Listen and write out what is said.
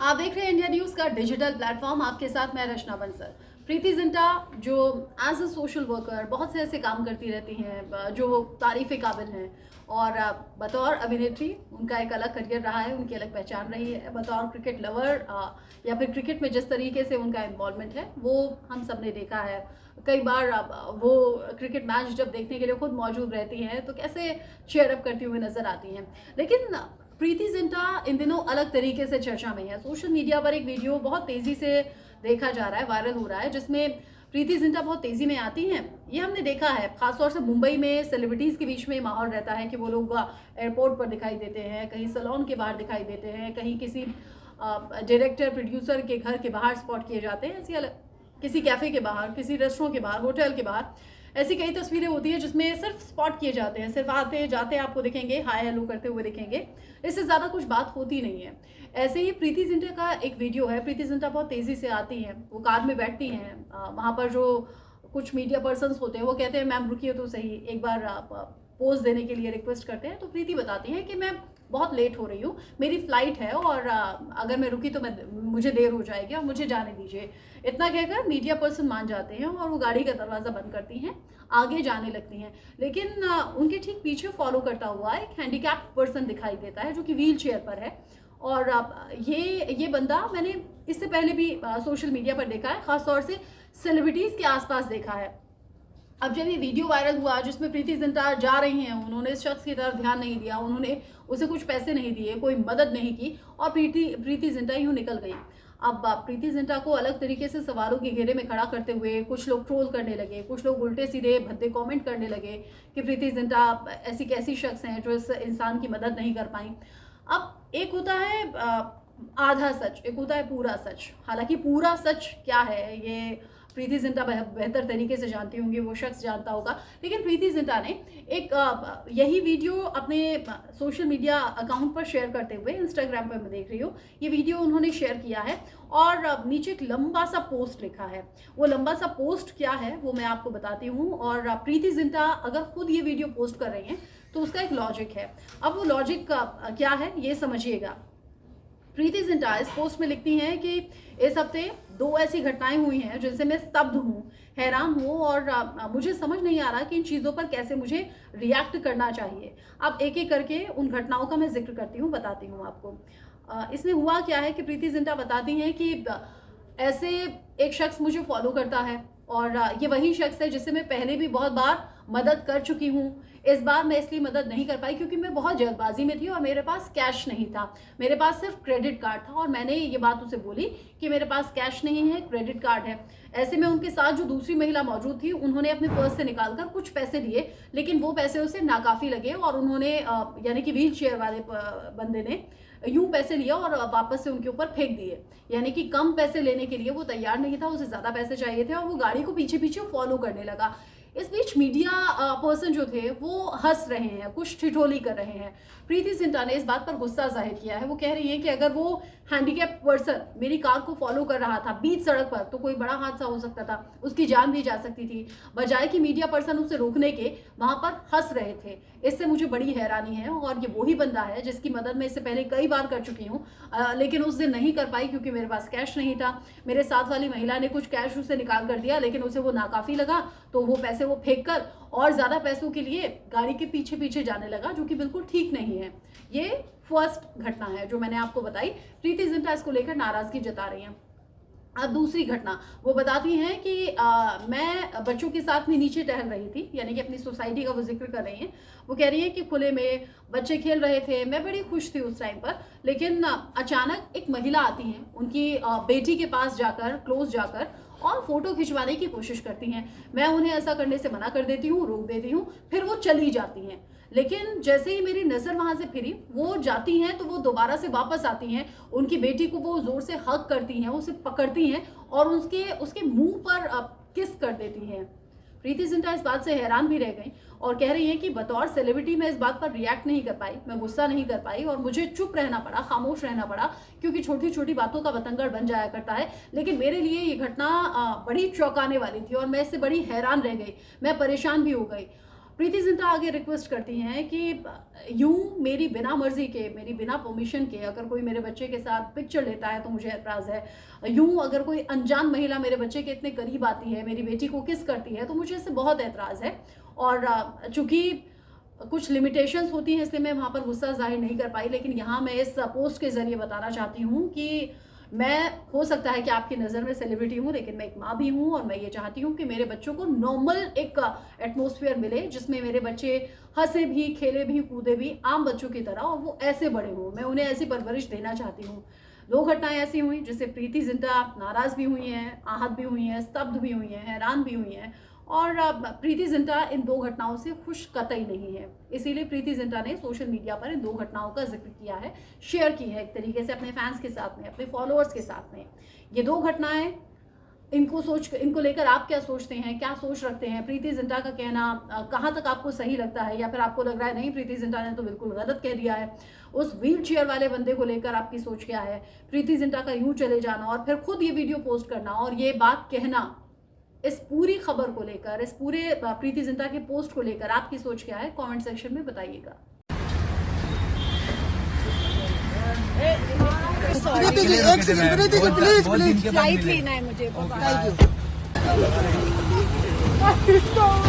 आप देख रहे हैं इंडिया न्यूज का डिजिटल प्लेटफॉर्म। आपके साथ मैं रचना बंसल। प्रीति जिंटा जो एज अ सोशल वर्कर बहुत से ऐसे काम करती रहती हैं जो तारीफ काबिल हैं, और बतौर अभिनेत्री उनका एक अलग करियर रहा है, उनकी अलग पहचान रही है। बतौर क्रिकेट लवर या फिर क्रिकेट में जिस तरीके से उनका इन्वॉल्वमेंट है वो हम सब ने देखा है। कई बार वो क्रिकेट मैच जब देखने के लिए खुद मौजूद रहती हैं तो कैसे चेयर अप करती हुई नजर आती हैं। लेकिन प्रीति जिंटा इन दिनों अलग तरीके से चर्चा में है। सोशल मीडिया पर एक वीडियो बहुत तेजी से देखा जा रहा है, वायरल हो रहा है, जिसमें प्रीति जिंटा बहुत तेजी में आती हैं। ये हमने देखा है खासतौर से मुंबई में सेलिब्रिटीज के बीच में माहौल रहता है कि वो लोग एयरपोर्ट पर दिखाई देते हैं, कहीं सैलून के बाहर दिखाई देते हैं, कहीं किसी डायरेक्टर प्रोड्यूसर के घर के बाहर स्पॉट किए जाते हैं, ऐसी किसी कैफे के बाहर, किसी रेस्टोरेंट के बाहर, होटल के बाहर। ऐसी कई तस्वीरें होती हैं जिसमें सिर्फ स्पॉट किए जाते हैं, सिर्फ आते जाते आपको दिखेंगे, हाय हेलो करते हुए दिखेंगे, इससे ज़्यादा कुछ बात होती नहीं है। ऐसे ही प्रीति जिंटा का एक वीडियो है। प्रीति जिंटा बहुत तेज़ी से आती हैं, वो कार में बैठती हैं, वहाँ पर जो कुछ मीडिया पर्सन्स होते हैं वो कहते हैं मैम रुकिए तो सही, एक बार आप पोज देने के लिए रिक्वेस्ट करते हैं। तो प्रीति बताती हैं कि मैं बहुत लेट हो रही हूँ, मेरी फ्लाइट है और अगर मैं रुकी तो मुझे देर हो जाएगी और मुझे जाने दीजिए। इतना कहकर मीडिया पर्सन मान जाते हैं और वो गाड़ी का दरवाज़ा बंद करती हैं, आगे जाने लगती हैं। लेकिन उनके ठीक पीछे फॉलो करता हुआ एक हैंडीकैप पर्सन दिखाई देता है जो कि व्हील चेयर पर है। और ये बंदा मैंने इससे पहले भी सोशल मीडिया पर देखा है, खासतौर से सेलिब्रिटीज़ के आसपास देखा है। अब जब ये वीडियो वायरल हुआ जिसमें प्रीति जिंटा जा रही हैं, उन्होंने इस शख्स की तरफ ध्यान नहीं दिया, उन्होंने उसे कुछ पैसे नहीं दिए, कोई मदद नहीं की और प्रीति जिंटा यूँ निकल गई। अब प्रीति जिंटा को अलग तरीके से सवालों के घेरे में खड़ा करते हुए कुछ लोग ट्रोल करने लगे, कुछ लोग उल्टे सीधे भद्दे कमेंट करने लगे कि प्रीति जिंटा ऐसी कैसी शख्स हैं जो इस इंसान की मदद नहीं कर पाई। अब एक होता है आधा सच, एक होता है पूरा सच। हालांकि पूरा सच क्या है ये प्रीति जिंटा बेहतर तरीके से जानती होंगी, वो शख्स जानता होगा। लेकिन प्रीति जिंटा ने एक यही वीडियो अपने सोशल मीडिया अकाउंट पर शेयर करते हुए, इंस्टाग्राम पर मैं देख रही हूँ, ये वीडियो उन्होंने शेयर किया है और नीचे एक लंबा सा पोस्ट लिखा है। वो लंबा सा पोस्ट क्या है वो मैं आपको बताती हूँ। और प्रीति जिंटा अगर खुद ये वीडियो पोस्ट कर रही हैं तो उसका एक लॉजिक है। अब वो लॉजिक क्या है ये समझिएगा। प्रीति जिंटा इस पोस्ट में लिखती हैं कि इस हफ्ते 2 ऐसी घटनाएं हुई हैं जिनसे मैं स्तब्ध हूँ, हैरान हूँ और मुझे समझ नहीं आ रहा कि इन चीज़ों पर कैसे मुझे रिएक्ट करना चाहिए। अब एक एक करके उन घटनाओं का मैं जिक्र करती हूँ, बताती हूँ आपको। इसमें हुआ क्या है कि प्रीति जिंटा बताती हैं कि ऐसे एक शख्स मुझे फॉलो करता है और ये वही शख्स है जिससे मैं पहले भी बहुत बार मदद कर चुकी हूँ। इस बार मैं इसलिए मदद नहीं कर पाई क्योंकि मैं बहुत जल्दबाजी में थी और मेरे पास कैश नहीं था, मेरे पास सिर्फ क्रेडिट कार्ड था और मैंने ये बात उसे बोली कि मेरे पास कैश नहीं है, क्रेडिट कार्ड है। ऐसे में उनके साथ जो दूसरी महिला मौजूद थी उन्होंने अपने पर्स से निकालकर कुछ पैसे लिए, लेकिन वो पैसे उसे नाकाफ़ी लगे और उन्होंने यानी कि व्हील चेयर वाले बंदे ने यूं पैसे लिया और वापस से उनके ऊपर फेंक दिए। यानी कि कम पैसे लेने के लिए वो तैयार नहीं था, उसे ज़्यादा पैसे चाहिए थे और वो गाड़ी को पीछे पीछे फॉलो करने लगा। इस बीच मीडिया पर्सन जो थे वो हंस रहे हैं, कुछ ठिठोली कर रहे हैं। प्रीति जिंटा ने इस बात पर गुस्सा जाहिर किया है। वो कह रही है कि अगर वो हैंडीकैप पर्सन मेरी कार को फॉलो कर रहा था बीच सड़क पर तो कोई बड़ा हादसा हो सकता था, उसकी जान भी जा सकती थी, बजाय कि मीडिया पर्सन उसे रोकने के वहां पर हंस रहे थे। इससे मुझे बड़ी हैरानी है और ये वही बंदा है जिसकी मदद मैं इससे पहले कई बार कर चुकी हूँ, लेकिन उस दिन नहीं कर पाई क्योंकि मेरे पास कैश नहीं था। मेरे साथ वाली महिला ने कुछ कैश उसे निकाल कर दिया लेकिन उसे वो नाकाफ़ी लगा तो वो पैसे वो फेंक कर और ज़्यादा पैसों के लिए गाड़ी के पीछे पीछे जाने लगा, जो कि बिल्कुल ठीक नहीं है। ये फर्स्ट घटना है जो मैंने आपको बताई। प्रीति जिंटा इसको लेकर नाराज़गी जता रही हैं। अब दूसरी घटना वो बताती हैं कि मैं बच्चों के साथ में नीचे टहल रही थी, यानी कि अपनी सोसाइटी का वो जिक्र कर रही हैं। वो कह रही हैं कि खुले में बच्चे खेल रहे थे, मैं बड़ी खुश थी उस टाइम पर, लेकिन अचानक एक महिला आती हैं, उनकी बेटी के पास जाकर, क्लोज जाकर और फोटो खिंचवाने की कोशिश करती हैं। मैं उन्हें ऐसा करने से मना कर देती हूँ, रोक देती हूँ, फिर वो चली जाती हैं। लेकिन जैसे ही मेरी नज़र वहाँ से फिरी, वो जाती हैं तो वो दोबारा से वापस आती हैं, उनकी बेटी को वो ज़ोर से हग करती हैं, उसे पकड़ती हैं और उसके मुंह पर किस कर देती हैं। प्रीति जिंटा इस बात से हैरान भी रह गई और कह रही हैं कि बतौर सेलिब्रिटी मैं इस बात पर रिएक्ट नहीं कर पाई, मैं गुस्सा नहीं कर पाई और मुझे चुप रहना पड़ा, खामोश रहना पड़ा, क्योंकि छोटी छोटी बातों का बतंगड़ बन जाया करता है। लेकिन मेरे लिए ये घटना बड़ी चौंकाने वाली थी और मैं इससे बड़ी हैरान रह गई, मैं परेशान भी हो गई। प्रीति जिंटा आगे रिक्वेस्ट करती हैं कि यूं मेरी बिना मर्जी के, मेरी बिना परमिशन के अगर कोई मेरे बच्चे के साथ पिक्चर लेता है तो मुझे एतराज़ है। यूं अगर कोई अनजान महिला मेरे बच्चे के इतने करीब आती है, मेरी बेटी को किस करती है, तो मुझे इससे बहुत एतराज़ है। और चूँकि कुछ लिमिटेशंस होती हैं इसलिए मैं वहाँ पर गुस्सा जाहिर नहीं कर पाई, लेकिन यहाँ मैं इस पोस्ट के ज़रिए बताना चाहती हूँ कि मैं, हो सकता है कि आपकी नज़र में सेलिब्रिटी हूँ, लेकिन मैं एक माँ भी हूँ और मैं ये चाहती हूँ कि मेरे बच्चों को नॉर्मल एक एटमॉस्फेयर मिले जिसमें मेरे बच्चे हंसे भी, खेले भी, कूदे भी आम बच्चों की तरह, और वो ऐसे बड़े हों। मैं उन्हें ऐसी परवरिश देना चाहती हूँ। 2 घटनाएं ऐसी हुई जिससे प्रीति जिंटा नाराज़ भी हुई हैं, आहत भी हुई हैं, स्तब्ध भी हुई हैं, हैरान भी हुई हैं, और प्रीति जिंटा इन 2 घटनाओं से खुश कतई नहीं है। इसीलिए प्रीति जिंटा ने सोशल मीडिया पर इन 2 घटनाओं का जिक्र किया है, शेयर की है एक तरीके से अपने फैंस के साथ में, अपने फॉलोअर्स के साथ में। ये 2 घटनाएं, इनको लेकर आप क्या सोचते हैं, क्या सोच रखते हैं? प्रीति जिंटा का कहना कहाँ तक आपको सही लगता है, या फिर आपको लग रहा है नहीं, प्रीति जिंटा ने तो बिल्कुल गलत कह दिया है? उस व्हील चेयर वाले बंदे को लेकर आपकी सोच क्या है? प्रीति जिंटा का यूं चले जाना और फिर खुद ये वीडियो पोस्ट करना और ये बात कहना, इस पूरी खबर को लेकर, इस पूरे प्रीति जिंटा के पोस्ट को लेकर आपकी सोच क्या है? कमेंट सेक्शन में बताइएगा। प्लीज फ्लाइट लेना है मुझे। Thank you.